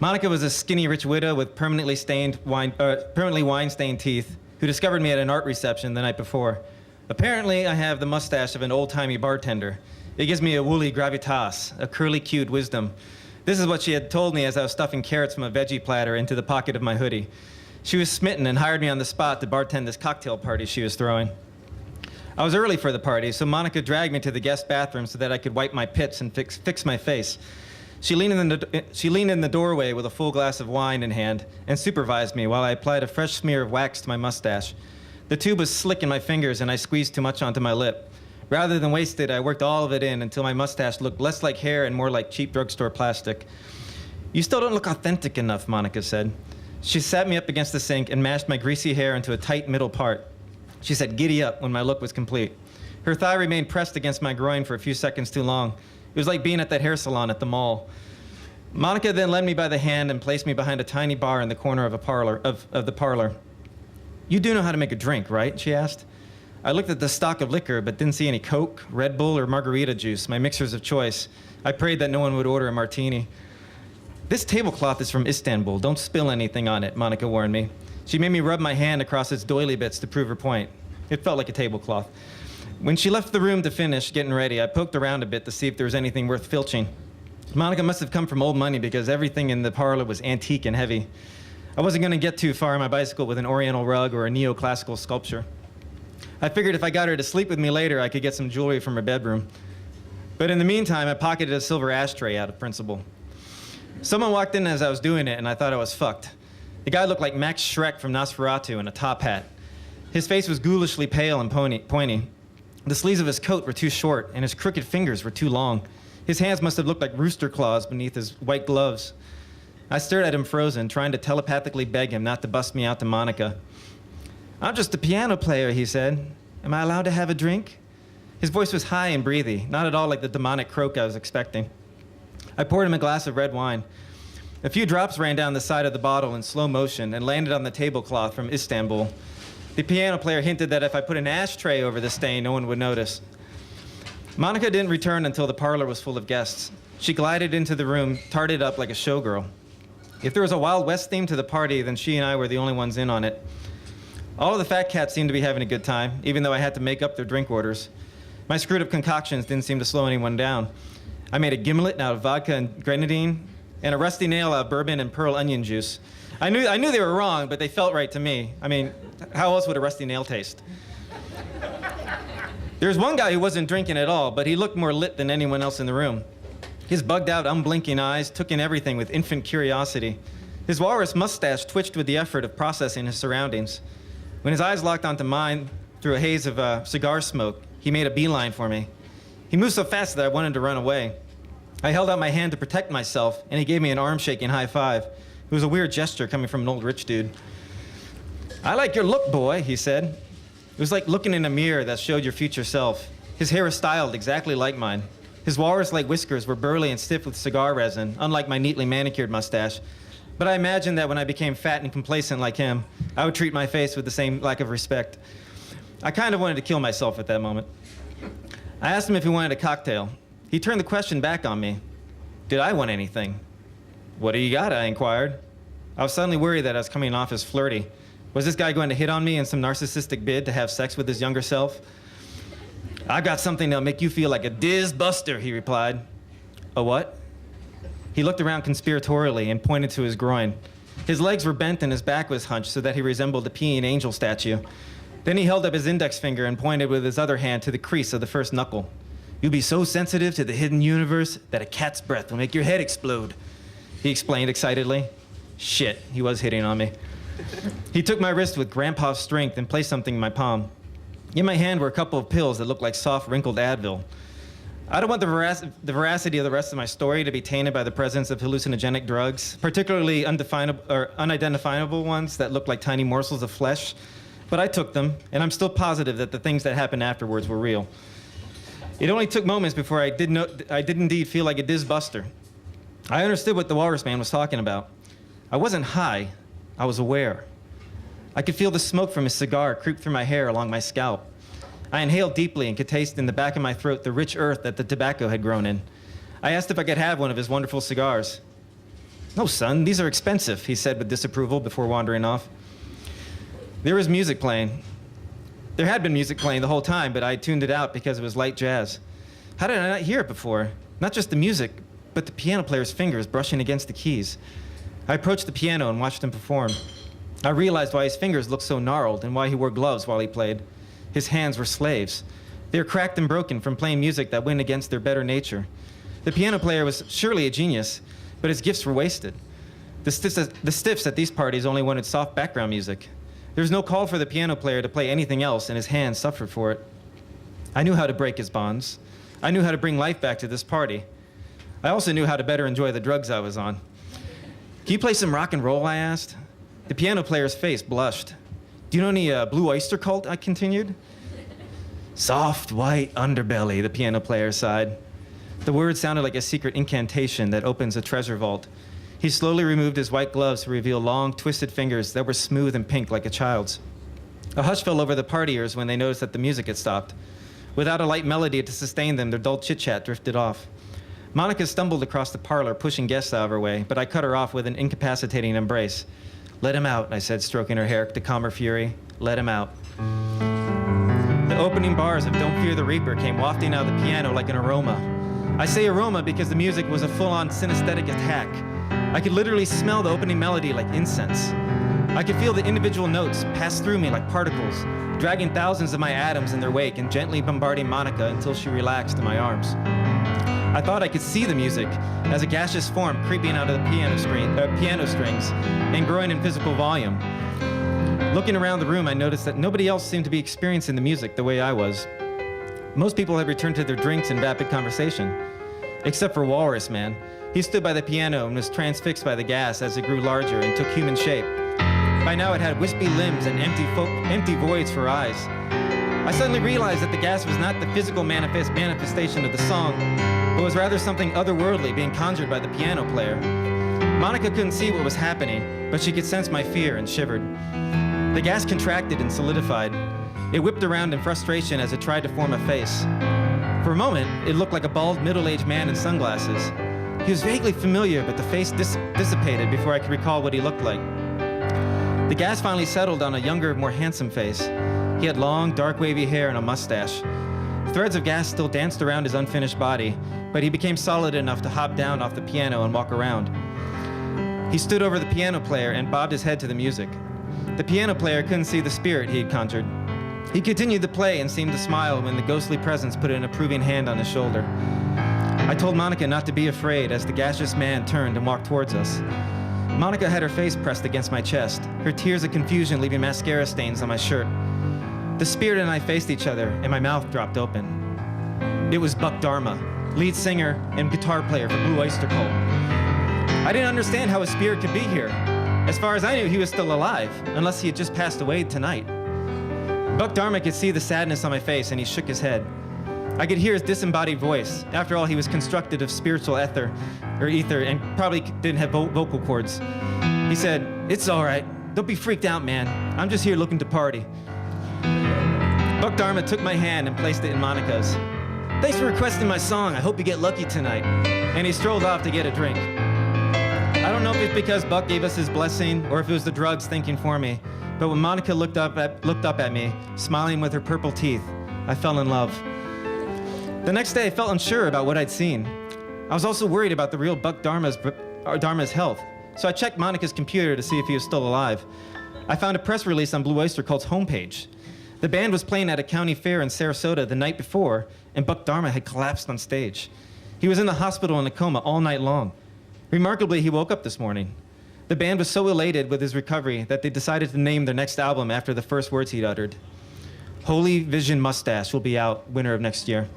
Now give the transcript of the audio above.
Monica was a skinny, rich widow with permanently wine-stained teeth who discovered me at an art reception the night before. Apparently, I have the mustache of an old-timey bartender. It gives me a woolly gravitas, a curly-cued wisdom. This is what she had told me as I was stuffing carrots from a veggie platter into the pocket of my hoodie. She was smitten and hired me on the spot to bartend this cocktail party she was throwing. I was early for the party, so Monica dragged me to the guest bathroom so that I could wipe my pits and fix my face. She leaned in the doorway with a full glass of wine in hand and supervised me while I applied a fresh smear of wax to my mustache. The tube was slick in my fingers and I squeezed too much onto my lip. Rather than waste it, I worked all of it in until my mustache looked less like hair and more like cheap drugstore plastic. "You still don't look authentic enough," Monica said. She sat me up against the sink and mashed my greasy hair into a tight middle part. She said, "Giddy up," when my look was complete. Her thigh remained pressed against my groin for a few seconds too long. It was like being at that hair salon at the mall. Monica then led me by the hand and placed me behind a tiny bar in the corner of the parlor. "You do know how to make a drink, right?" she asked. I looked at the stock of liquor, but didn't see any Coke, Red Bull, or margarita juice, my mixers of choice. I prayed that no one would order a martini. "This tablecloth is from Istanbul. Don't spill anything on it," Monica warned me. She made me rub my hand across its doily bits to prove her point. It felt like a tablecloth. When she left the room to finish getting ready, I poked around a bit to see if there was anything worth filching. Monica must have come from old money because everything in the parlor was antique and heavy. I wasn't going to get too far on my bicycle with an oriental rug or a neoclassical sculpture. I figured if I got her to sleep with me later, I could get some jewelry from her bedroom. But in the meantime, I pocketed a silver ashtray out of principle. Someone walked in as I was doing it, and I thought I was fucked. The guy looked like Max Schreck from Nosferatu in a top hat. His face was ghoulishly pale and pointy. The sleeves of his coat were too short, and his crooked fingers were too long. His hands must have looked like rooster claws beneath his white gloves. I stared at him frozen, trying to telepathically beg him not to bust me out to Monica. "I'm just a piano player," he said. "Am I allowed to have a drink?" His voice was high and breathy, not at all like the demonic croak I was expecting. I poured him a glass of red wine. A few drops ran down the side of the bottle in slow motion and landed on the tablecloth from Istanbul. The piano player hinted that if I put an ashtray over the stain, no one would notice. Monica didn't return until the parlor was full of guests. She glided into the room, tarted up like a showgirl. If there was a Wild West theme to the party, then she and I were the only ones in on it. All of the fat cats seemed to be having a good time, even though I had to make up their drink orders. My screwed-up concoctions didn't seem to slow anyone down. I made a gimlet out of vodka and grenadine, and a rusty nail out of bourbon and pearl onion juice. I knew they were wrong, but they felt right to me. I mean, how else would a rusty nail taste? There was one guy who wasn't drinking at all, but he looked more lit than anyone else in the room. His bugged-out, unblinking eyes took in everything with infant curiosity. His walrus mustache twitched with the effort of processing his surroundings. When his eyes locked onto mine through a haze of cigar smoke, he made a beeline for me. He moved so fast that I wanted to run away. I held out my hand to protect myself, and he gave me an arm-shaking high five. It was a weird gesture coming from an old rich dude. "I like your look, boy," he said. It was like looking in a mirror that showed your future self. His hair was styled exactly like mine. His walrus-like whiskers were burly and stiff with cigar resin, unlike my neatly manicured mustache. But I imagined that when I became fat and complacent like him, I would treat my face with the same lack of respect. I kind of wanted to kill myself at that moment. I asked him if he wanted a cocktail. He turned the question back on me. Did I want anything? "What do you got?" I inquired. I was suddenly worried that I was coming off as flirty. Was this guy going to hit on me in some narcissistic bid to have sex with his younger self? "I've got something that'll make you feel like a Diz Buster," he replied. "A what?" He looked around conspiratorially and pointed to his groin. His legs were bent and his back was hunched so that he resembled a peeing angel statue. Then he held up his index finger and pointed with his other hand to the crease of the first knuckle. "You'll be so sensitive to the hidden universe that a cat's breath will make your head explode," he explained excitedly. Shit, he was hitting on me. He took my wrist with grandpa's strength and placed something in my palm. In my hand were a couple of pills that looked like soft, wrinkled Advil. I don't want the veracity of the rest of my story to be tainted by the presence of hallucinogenic drugs, particularly unidentifiable ones that looked like tiny morsels of flesh. But I took them, and I'm still positive that the things that happened afterwards were real. It only took moments before I did indeed feel like a Diz Buster. I understood what the walrus man was talking about. I wasn't high, I was aware. I could feel the smoke from his cigar creep through my hair along my scalp. I inhaled deeply and could taste in the back of my throat the rich earth that the tobacco had grown in. I asked if I could have one of his wonderful cigars. "No, son, these are expensive," he said with disapproval before wandering off. There was music playing. There had been music playing the whole time, but I tuned it out because it was light jazz. How did I not hear it before? Not just the music, but the piano player's fingers brushing against the keys. I approached the piano and watched him perform. I realized why his fingers looked so gnarled and why he wore gloves while he played. His hands were slaves. They were cracked and broken from playing music that went against their better nature. The piano player was surely a genius, but his gifts were wasted. The stiffs at these parties only wanted soft background music. There was no call for the piano player to play anything else, and his hands suffered for it. I knew how to break his bonds. I knew how to bring life back to this party. I also knew how to better enjoy the drugs I was on. "Can you play some rock and roll?" I asked. The piano player's face blushed. "Do you know any Blue Oyster Cult?" I continued. "Soft, white underbelly," the piano player sighed. The word sounded like a secret incantation that opens a treasure vault. He slowly removed his white gloves to reveal long, twisted fingers that were smooth and pink like a child's. A hush fell over the partiers when they noticed that the music had stopped. Without a light melody to sustain them, their dull chit-chat drifted off. Monica stumbled across the parlor, pushing guests out of her way, but I cut her off with an incapacitating embrace. "Let him out," I said, stroking her hair to calm her fury. "Let him out." The opening bars of "Don't Fear the Reaper" came wafting out of the piano like an aroma. I say aroma because the music was a full-on synesthetic attack. I could literally smell the opening melody like incense. I could feel the individual notes pass through me like particles, dragging thousands of my atoms in their wake and gently bombarding Monica until she relaxed in my arms. I thought I could see the music as a gaseous form creeping out of the piano strings and growing in physical volume. Looking around the room, I noticed that nobody else seemed to be experiencing the music the way I was. Most people had returned to their drinks and rapid conversation, except for Walrus Man. He stood by the piano and was transfixed by the gas as it grew larger and took human shape. By now it had wispy limbs and empty voids for eyes. I suddenly realized that the gas was not the physical manifestation of the song, but was rather something otherworldly being conjured by the piano player. Monica couldn't see what was happening, but she could sense my fear and shivered. The gas contracted and solidified. It whipped around in frustration as it tried to form a face. For a moment, it looked like a bald, middle-aged man in sunglasses. He was vaguely familiar, but the face dissipated before I could recall what he looked like. The gas finally settled on a younger, more handsome face. He had long, dark, wavy hair and a mustache. Threads of gas still danced around his unfinished body, but he became solid enough to hop down off the piano and walk around. He stood over the piano player and bobbed his head to the music. The piano player couldn't see the spirit he had conjured. He continued to play and seemed to smile when the ghostly presence put an approving hand on his shoulder. I told Monica not to be afraid as the gaseous man turned and walked towards us. Monica had her face pressed against my chest, her tears of confusion leaving mascara stains on my shirt. The spirit and I faced each other, and my mouth dropped open. It was Buck Dharma, lead singer and guitar player for Blue Oyster Cult. I didn't understand how a spirit could be here. As far as I knew, he was still alive, unless he had just passed away tonight. Buck Dharma could see the sadness on my face, and he shook his head. I could hear his disembodied voice. After all, he was constructed of spiritual ether, and probably didn't have vocal cords. He said, "It's all right. Don't be freaked out, man. I'm just here looking to party." Buck Dharma took my hand and placed it in Monica's. "Thanks for requesting my song. I hope you get lucky tonight." And he strolled off to get a drink. I don't know if it's because Buck gave us his blessing or if it was the drugs thinking for me, but when Monica looked up at me, smiling with her purple teeth, I fell in love. The next day, I felt unsure about what I'd seen. I was also worried about the real Buck Dharma's health, so I checked Monica's computer to see if he was still alive. I found a press release on Blue Oyster Cult's homepage. The band was playing at a county fair in Sarasota the night before, and Buck Dharma had collapsed on stage. He was in the hospital in a coma all night long. Remarkably, he woke up this morning. The band was so elated with his recovery that they decided to name their next album after the first words he'd uttered. Holy Vision Mustache will be out winter of next year.